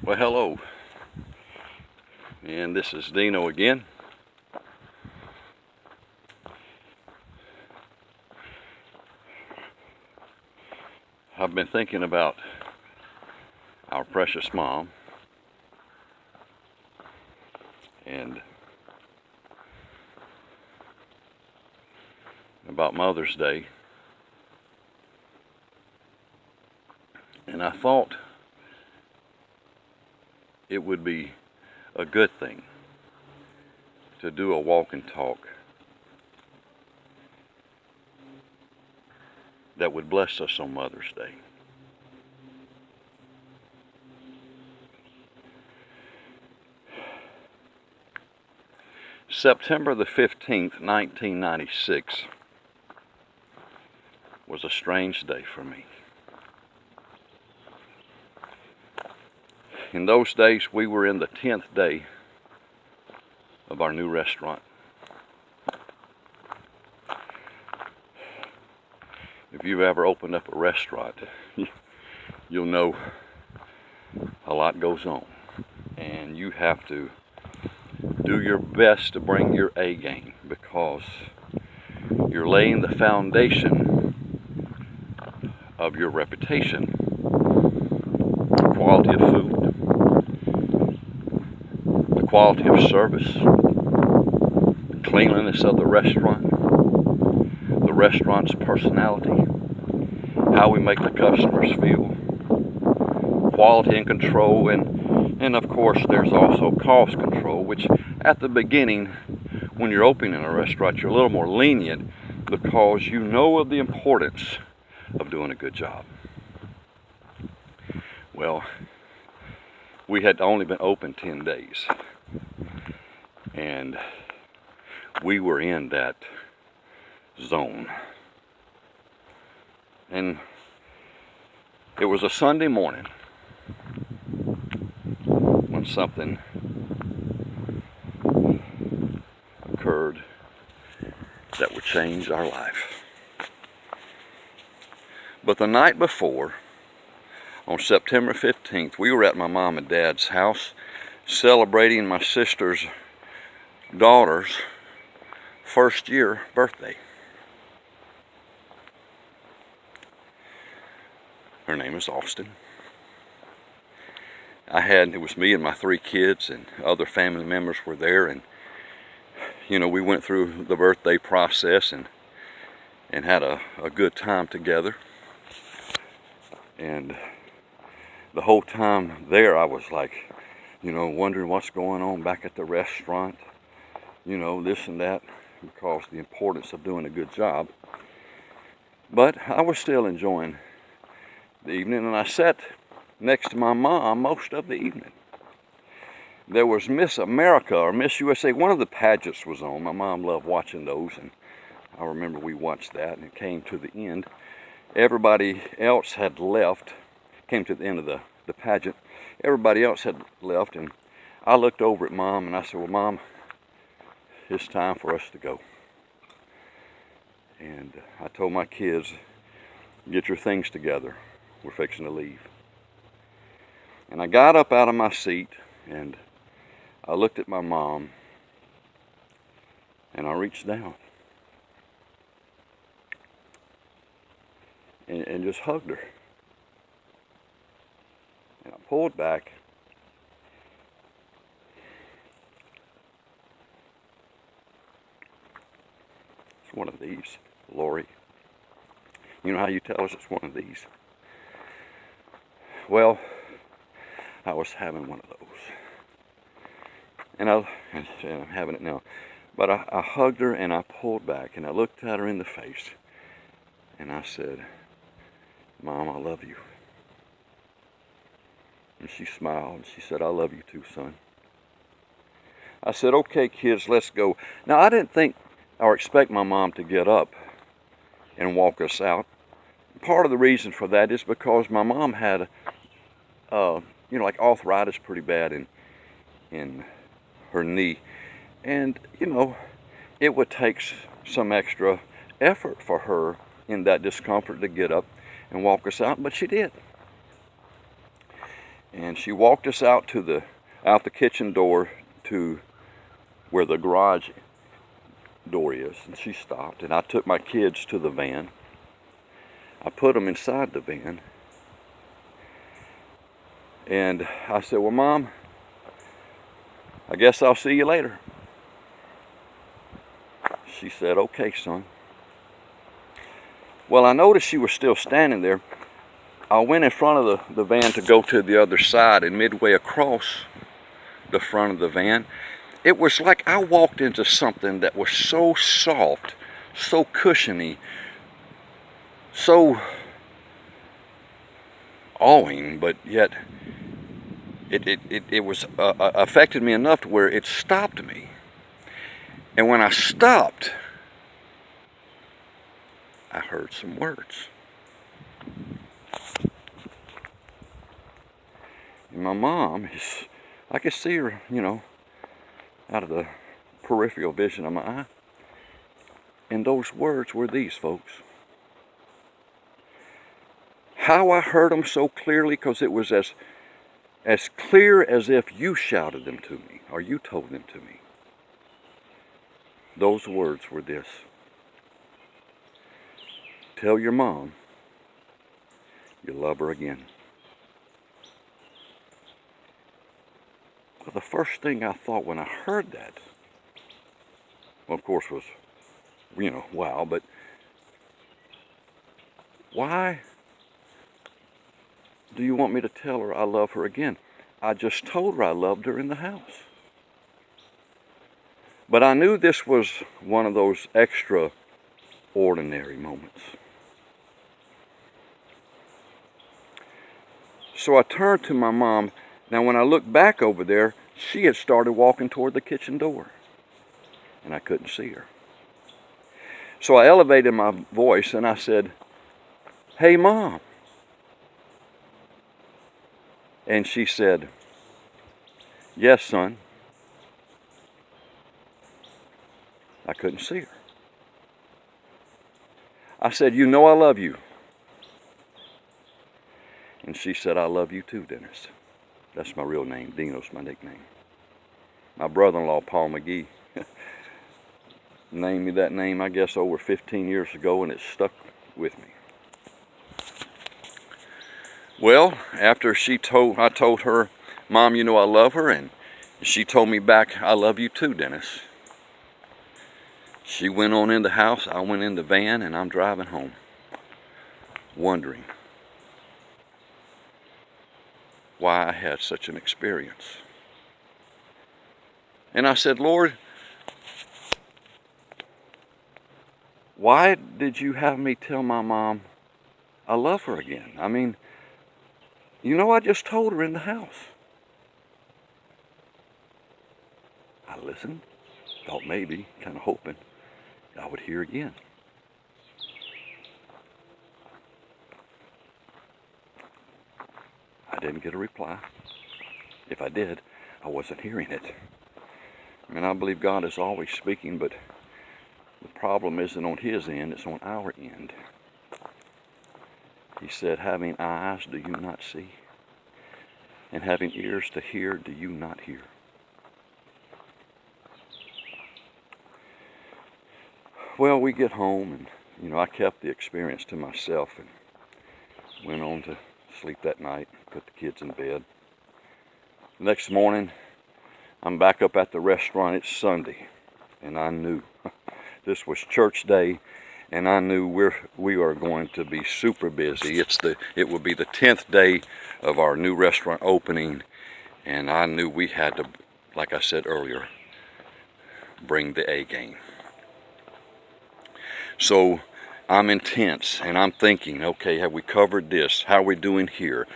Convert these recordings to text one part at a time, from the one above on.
Well, hello, and this is Deno again. I've been thinking about our precious mom and about Mother's Day, and I thought it would be a good thing to do a walk and talk that would bless us on Mother's Day. September the 15th, 1996 was a strange day for me. In those days, we were in the 10th day of our new restaurant. If you've ever opened up a restaurant, you'll know a lot goes on. And you have to do your best to bring your A game, because you're laying the foundation of your reputation, the quality of food, the quality of service, the cleanliness of the restaurant's personality, how we make the customers feel, quality and control, and of course there's also cost control, which at the beginning, when you're opening a restaurant, you're a little more lenient because you know of the importance of doing a good job. Well, we had only been open 10 days, and we were in that zone. And it was a Sunday morning when something occurred that would change our life. But the night before, on September 15th, we were at my mom and dad's house celebrating my sister's daughter's first year birthday. Her name is Austin. It was me and my 3 kids, and other family members were there, and we went through the birthday process and had a good time together. And the whole time there, I was like, wondering what's going on back at the restaurant, this and that, because the importance of doing a good job. But I was still enjoying the evening, and I sat next to my mom most of the evening. There was Miss America or Miss USA. One of the pageants was on. My mom loved watching those, and I remember we watched that, and it came to the end. Everybody else had left, came to the end of the pageant. Everybody else had left, and I looked over at Mom, and I said, well, Mom, it's time for us to go. And I told my kids, get your things together. We're fixing to leave. And I got up out of my seat, and I looked at my mom, and I reached down and just hugged her. And I pulled back, it's one of these, Lori. You know how you tell us it's one of these? Well, I was having one of those. And I'm having it now. But I hugged her, and I pulled back, and I looked at her in the face, and I said, Mom, I love you. And she smiled, and she said, I love you too, son. I said, okay, kids, let's go. Now, I didn't think or expect my mom to get up and walk us out. Part of the reason for that is because my mom had, like arthritis pretty bad in her knee. And, it would take some extra effort for her in that discomfort to get up and walk us out, but she did. And she walked us out the kitchen door to where the garage door is, and she stopped, and I took my kids to the van. I put them inside the van, and I said, well, Mom, I guess I'll see you later. She said, okay, son. Well, I noticed she was still standing there. I went in front of the van to go to the other side, and midway across the front of the van, it was like I walked into something that was so soft, so cushiony, so awing, but yet it was affected me enough to where it stopped me. And when I stopped, I heard some words. And my mom I could see her, out of the peripheral vision of my eye. And those words were these, folks. How I heard them so clearly, because it was as clear as if you shouted them to me, or you told them to me. Those words were this: tell your mom you love her again. Well, the first thing I thought when I heard that, well, of course, was, wow, but why do you want me to tell her I love her again? I just told her I loved her in the house. But I knew this was one of those extraordinary moments. So I turned to my mom. Now, when I looked back over there, she had started walking toward the kitchen door, and I couldn't see her. So I elevated my voice and I said, hey, Mom. And she said, yes, son. I couldn't see her. I said, you know I love you. And she said, I love you too, Dennis. That's my real name. Deno's my nickname. My brother-in-law, Paul McGee, named me that name, I guess, over 15 years ago, and it stuck with me. Well, after I told her, Mom, you know I love her, and she told me back, I love you too, Dennis. She went on in the house, I went in the van, and I'm driving home, wondering why I had such an experience. And I said, Lord, why did you have me tell my mom I love her again? I mean, I just told her in the house. I listened, thought maybe, kind of hoping I would hear again. I didn't get a reply. If I did, I wasn't hearing it. I mean, I believe God is always speaking, but the problem isn't on His end, it's on our end. He said, having eyes, do you not see? And having ears to hear, do you not hear? Well, we get home, and, I kept the experience to myself and went on to sleep that night, put the kids in bed. Next morning, I'm back up at the restaurant. It's Sunday, and I knew this was church day, and I knew we are going to be super busy. It will be the 10th day of our new restaurant opening, and I knew we had to, like I said earlier, bring the A game. So I'm intense, and I'm thinking, okay, have we covered this? How are we doing here?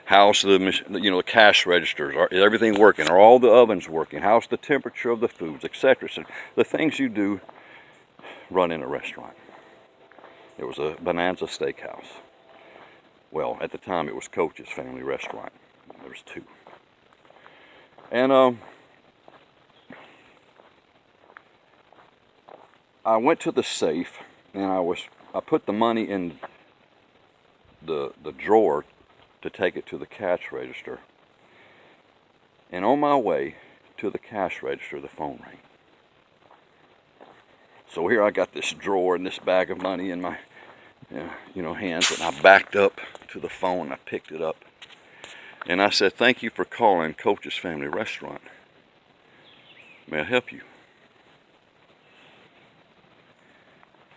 How's the cash registers? Is everything working? Are all the ovens working? How's the temperature of the foods, etc.? So the things you do running a restaurant. It was a Bonanza Steakhouse. Well, at the time it was Coach's family restaurant. There was two. And I went to the safe, and I put the money in the drawer to take it to the cash register. And on my way to the cash register, the phone rang. So here I got this drawer and this bag of money in my hands, and I backed up to the phone. I picked it up, and I said, "Thank you for calling Coach's Family Restaurant. May I help you?"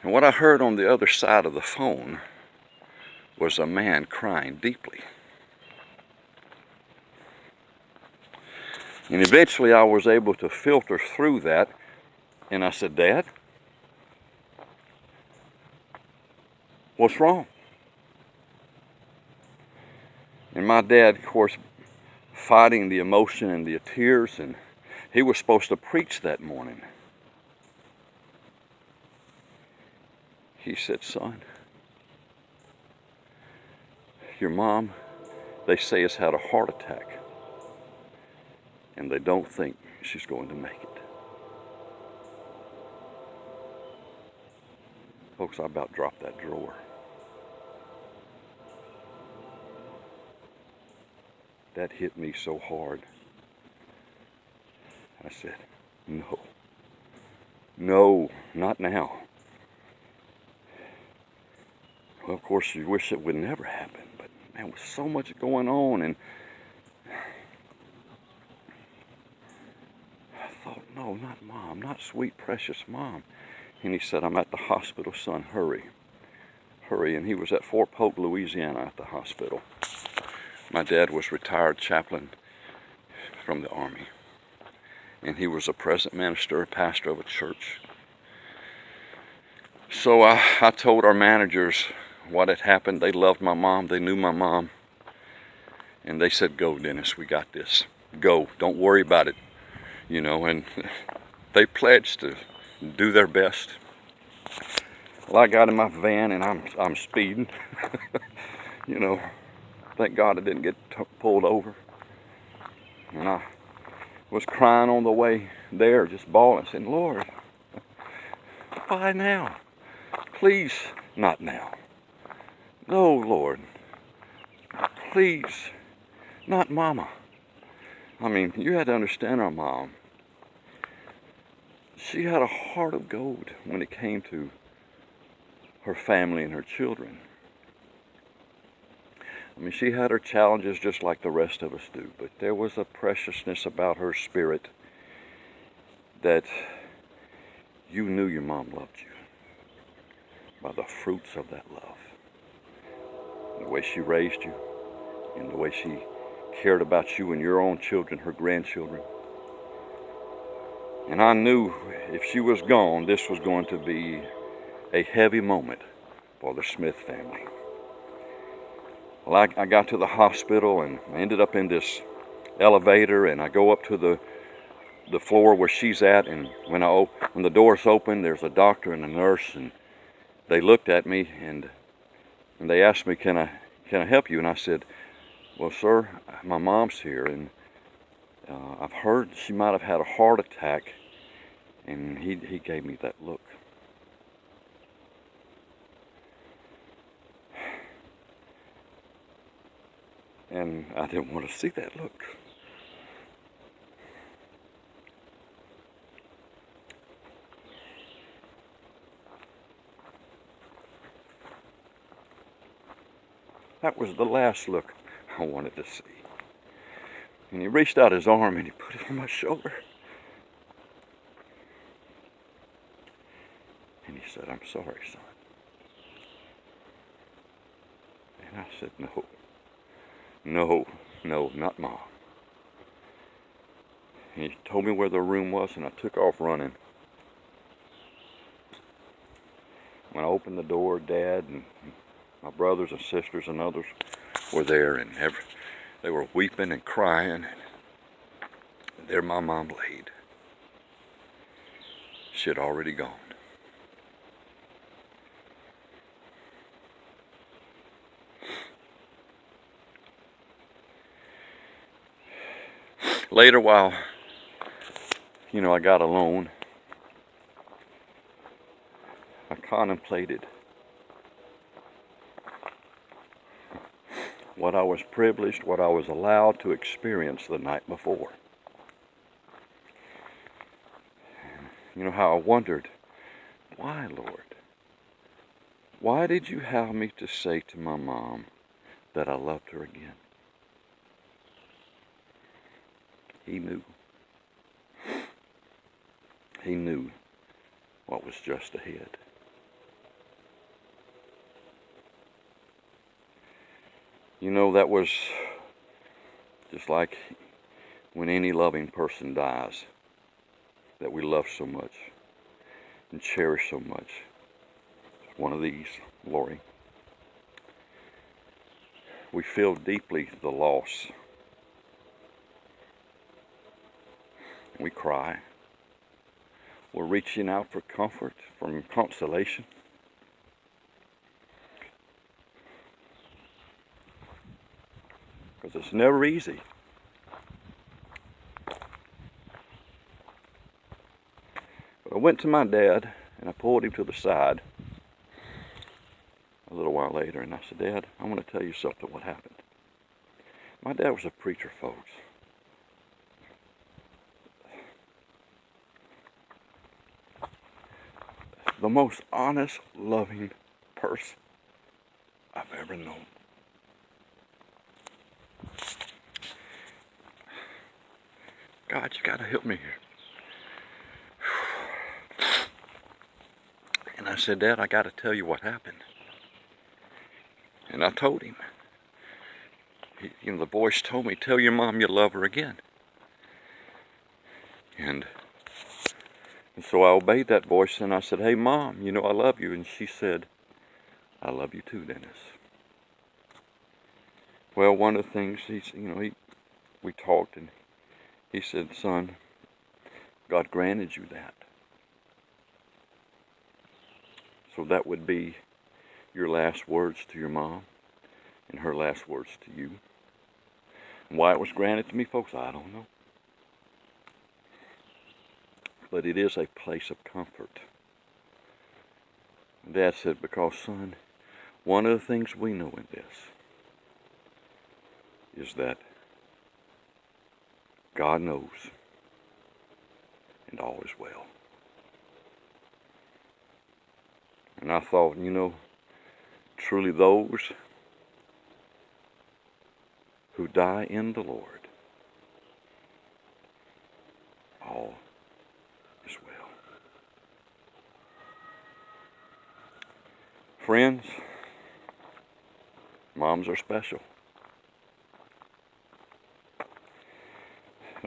And what I heard on the other side of the phone was a man crying deeply. And eventually I was able to filter through that, and I said, "Dad, what's wrong?" And my dad, of course, fighting the emotion and the tears, and he was supposed to preach that morning. He said, "Son, your mom, they say, has had a heart attack, and they don't think she's going to make it." Folks, I about dropped that drawer. That hit me so hard. I said, "No, no, not now." Well, of course, you wish it would never happen, but man, with so much going on, and I thought, no, not Mom, not sweet, precious Mom. And he said, "I'm at the hospital, son, hurry, hurry." And he was at Fort Polk, Louisiana at the hospital. My dad was retired chaplain from the Army, and he was a present minister, a pastor of a church. So I told our managers what had happened. They loved my mom. They knew my mom. And they said, "Go, Dennis, we got this. Go, don't worry about it." And they pledged to do their best. Well, I got in my van, and I'm speeding. Thank God I didn't get pulled over. And I was crying on the way there, just bawling, saying, "Lord, why now? Please, not now. No, Lord, please, not Mama." I mean, you had to understand our mom. She had a heart of gold when it came to her family and her children. I mean, she had her challenges just like the rest of us do, but there was a preciousness about her spirit that you knew your mom loved you by the fruits of that love. The way she raised you, and the way she cared about you and your own children, her grandchildren. And I knew if she was gone, this was going to be a heavy moment for the Smith family. Well, I got to the hospital, and I ended up in this elevator, and I go up to the floor where she's at, and when the doors open, there's a doctor and a nurse, and they looked at me, and they asked me, can I help you?" And I said, "Well, sir, my mom's here, and I've heard she might have had a heart attack." And he gave me that look. And I didn't want to see that look. That was the last look I wanted to see. And he reached out his arm and he put it on my shoulder. And he said, "I'm sorry, son." And I said, "No, no, no, not Mom." He told me where the room was, and I took off running. When I opened the door, Dad and my brothers and sisters and others were there, and they were weeping and crying. And there my mom laid. She had already gone. Later, while I got alone, I contemplated what I was privileged, what I was allowed to experience the night before. You know how I wondered, why, Lord? Why did you have me to say to my mom that I loved her again? He knew. He knew what was just ahead. You know, that was just like when any loving person dies that we love so much and cherish so much. One of these, Lori. We feel deeply the loss. We cry. We're reaching out for comfort, for consolation. Because it's never easy. But I went to my dad and I pulled him to the side a little while later and I said, Dad, I want to tell you something what happened. My dad was a preacher, folks. The most honest, loving person I've ever known. God, you gotta help me here. And I said, Dad, I gotta tell you what happened. And I told him. The voice told me, tell your mom you love her again. And so I obeyed that voice and I said, hey Mom, I love you. And she said, I love you too, Dennis. Well, one of the things we talked and he said, son, God granted you that. So that would be your last words to your mom and her last words to you. And why it was granted to me, folks, I don't know. But it is a place of comfort. Dad said, because, son, one of the things we know in this is that God knows and all is well. And I thought, truly those who die in the Lord, all is well. Friends, moms are special.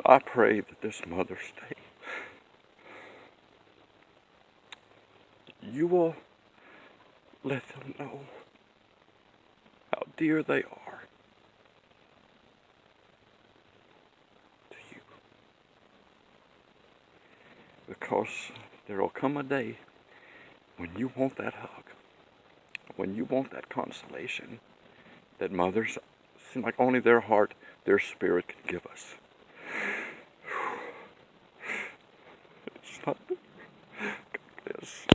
I pray that this Mother's Day, you will let them know how dear they are to you. Because there will come a day when you want that hug, when you want that consolation that mothers seem like only their heart, their spirit can give us. It's not this.